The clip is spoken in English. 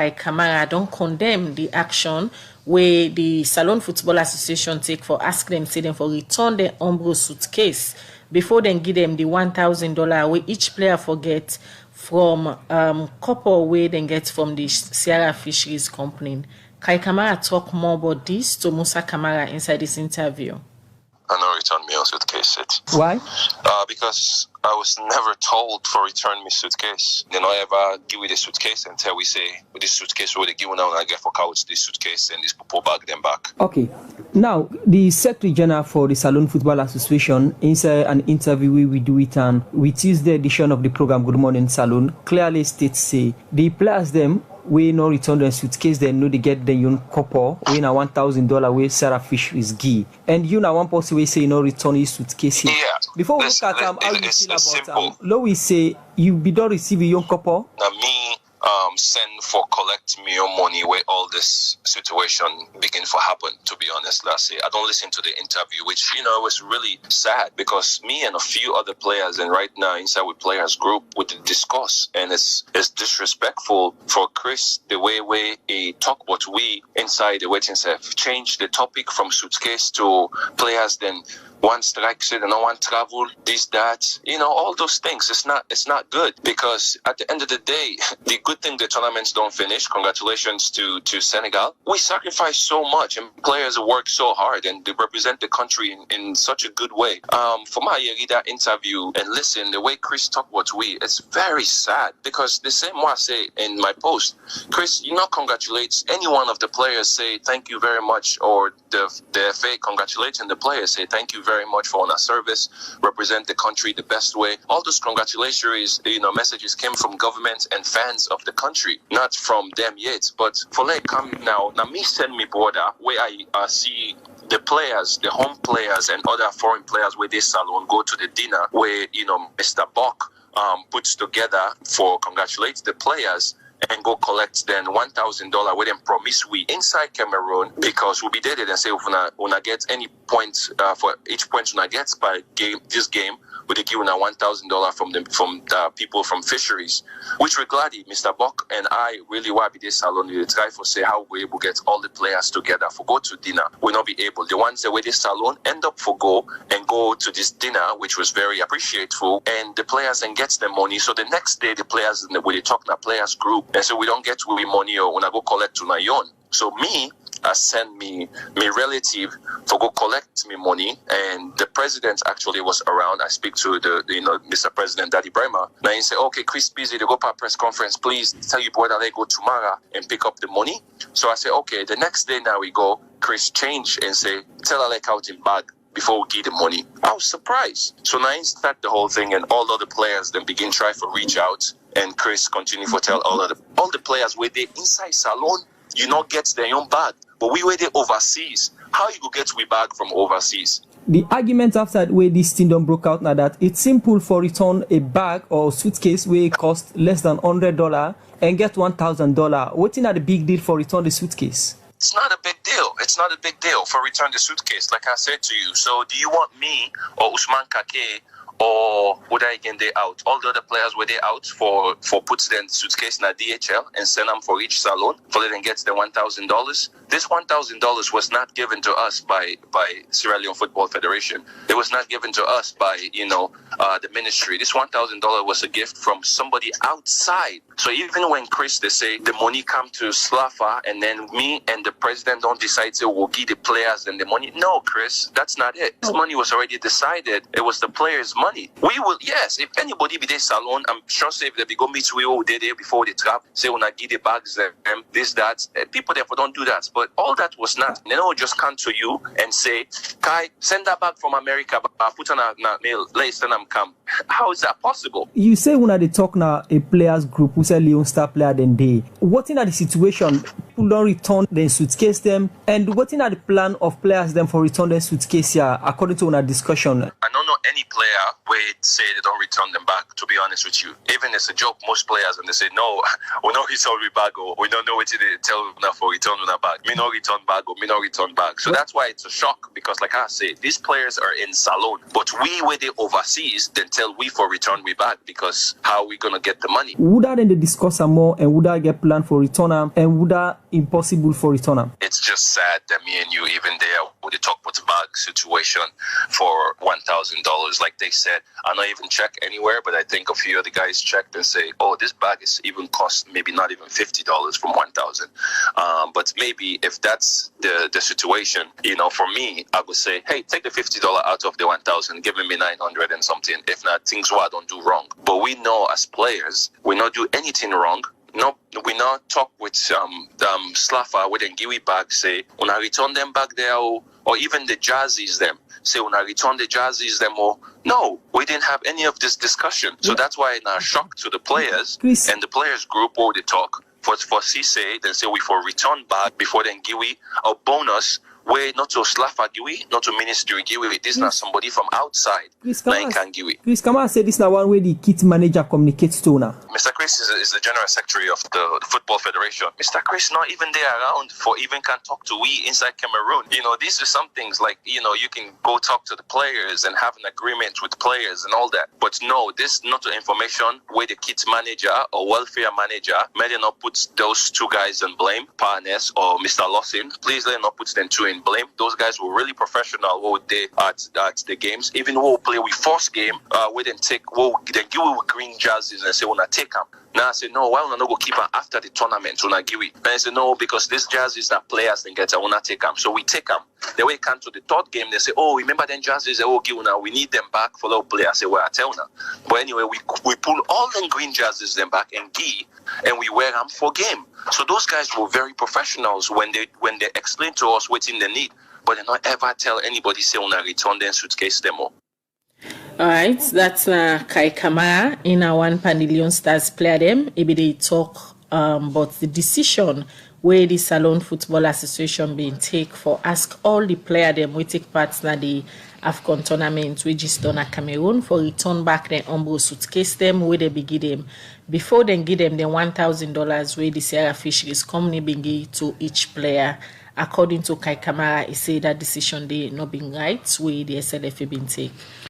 Kamara don't condemn the action where the Salon Football Association take for ask them, say them for return the Umbro suitcase before then give them the $1,000 where each player forget from couple where they get from the Sierra Fisheries Company. Kai Kamara talk more about this to Musa Kamara inside this interview. I know return me on suitcase it. Why? Because I was never told for return me suitcase. They not ever give me the suitcase until we say with this suitcase what they give now and I get for couch this suitcase and this people bag them back. Okay. Now the Secretary General for the Salon Football Association inside an interview we do it and with Tuesday edition of the program Good Morning Salon clearly states say the players them we no return the suitcase, they know they get the young couple, we na $1,000 we Sarah Fish is gee. And you now one person we say no return his suitcase here. Yeah. Before we look at how you feel about we say you be don't receive a young couple. Now me send for collect me your money where all this situation begin to happen, to be honest. Last year I don't listen to the interview, which was really sad because me and a few other players and right now inside with players group with the discuss and it's disrespectful for Chris the way he talk what we inside the waiting have changed the topic from suitcase to players then one strike said and one travel, this, that, all those things. It's not good because at the end of the day, the good thing the tournaments don't finish. Congratulations to Senegal. We sacrifice so much and players work so hard and they represent the country in such a good way. For my read that interview and listen, the way Chris talked what it's very sad because the same way I say in my post, Chris, you not congratulate any one of the players, say thank you very much, or the FA congratulating the players, say thank you very much for our service, represent the country the best way. All those congratulations, messages came from government and fans of the country, not from them yet. But for like come now me send me border where I see the players, the home players and other foreign players where they salon go to the dinner where Mr. Buck puts together for congratulate the players and go collect then $1,000 where them promise we inside Cameroon because we'll be there and say when I get any points for each point when I get by this game we they give $1,000 from the people from fisheries, which we're glad Mr. Buck and I really want to be this salon. We try for say how we able to get all the players together for go to dinner. We'll not be able. The ones that were this salon end up for go to this dinner, which was very appreciateful, and the players then gets their money. So the next day the players when they talk to the players group and so we don't get we money or when I go collect to Leone. So I send me relative for go collect me money, and the president actually was around. I speak to the Mr. President Daddy Bremer. Now he said, okay, Chris busy to go for a press conference, please tell you whether they go tomorrow and pick up the money. So I say, okay, the next day now we go, Chris change and say, tell Alec out in bag before we give the money. I was surprised. So now he start the whole thing and all the players then begin try to reach out, and Chris continue to tell all the players where they inside salon, you not get their own bag. But we were there overseas. How you go get we bag from overseas? The argument after where this thing don't broke out now that it's simple for return a bag or suitcase where it cost less than $100 and get $1,000. What's in the big deal for return the suitcase? It's not a big deal. It's not a big deal for return the suitcase, like I said to you. So do you want me or Usman Kake or would I get they out? All the other players were they out for puts their suitcase in a DHL and send them for each salon for them get the $1,000. This $1,000 was not given to us by Sierra Leone Football Federation. It was not given to us by the ministry. This $1,000 was a gift from somebody outside. So even when Chris they say the money come to Slafa and then me and the president don't decide to we'll give the players and the money. No, Chris, that's not it. This money was already decided. It was the players' money. We will, yes, if anybody be there salon, I'm sure say if they go meet we all day there before they trap, say when I give the bags them, this, that. People therefore don't do that. But all that was not. They don't just come to you and say, Kai, send that back from America, but put on a mail, let's send them come. How is that possible? You say when they talk now a players group who say Leon star player then they. What in the situation? People don't return then suitcase them, and what in the plan of players them for return their suitcase here according to our discussion? I don't know know any player where say they don't return them back, to be honest with you. Even it's a joke, most players, and they say, no, we don't return we back, or we don't know what they tell them for return them back. Me no return back, or me no return back. So that's why it's a shock, because like I say, these players are in Salon, but we where they overseas, then tell we for return we back, because how are we going to get the money? Would that then they discuss some more, and would that get planned for return, and would that impossible for return? It's just sad that me and you, even there, with the talk about the bag situation for $1,000, like they said, I don't even check anywhere, but I think a few of the guys checked and say, oh, this bag is even cost maybe not even $50 from $1,000. But maybe if that's the situation, you know, for me, I would say, hey, take the $50 out of the $1,000, give me 900 and something. If not, things what I don't do wrong. But we know as players, we not do anything wrong. No, we not talk with Slaffa with a Giwi bag, say, when I return them back there, or even the Jazzies them, say, when I return the Jazzies them, or no, we didn't have any of this discussion. So that's why I'm shock to the players and the players group or they talk. For Cisse, then say we for return back before then Giwi, a bonus. Where not to Slaffa Giwi, not to Ministry Giwi. This is not somebody from outside. Chris Kamara said this is one way the kit manager communicates to now. Mr. Chris is the general secretary of the Football Federation. Mr. Chris not even there around for even can talk to we inside Cameroon. You know, these are some things like, you know, you can go talk to the players and have an agreement with players and all that. But no, this not the information where the kit manager or welfare manager may not put those two guys in blame, Parnes or Mr. Lawson. Please let not put them two in blame. Those guys were really professional who they at the games. Even who play with first game, we then take then give with green jerseys and say wanna take them. Now I say no, why wanna not go keep them after the tournament? Wanna give it? And I say no, because these jerseys that players then get, I wanna take them. So we take them. Then we come to the third game, they say, oh, remember them jerseys? They will give now. We need them back for the player. I say, well, I tell now. But anyway, we pull all them green jerseys them back and give, and we wear them for game. So those guys were very professionals when they explain to us what they need, but they not ever tell anybody say when I return them Suitcase demo. All right, that's Kai Kamara in our one Leone Stars player them. Maybe they talk about the decision where the Salon Football Association being take for ask all the player them we take part in the AFCON tournament which is done at Cameroon for return back the Umbro Suitcase them where they be give them before then give them the $1,000 where the Sierra Fisheries company been give to each player. According to Kai Kamara, he said that decision they not being right where the SLFA been take.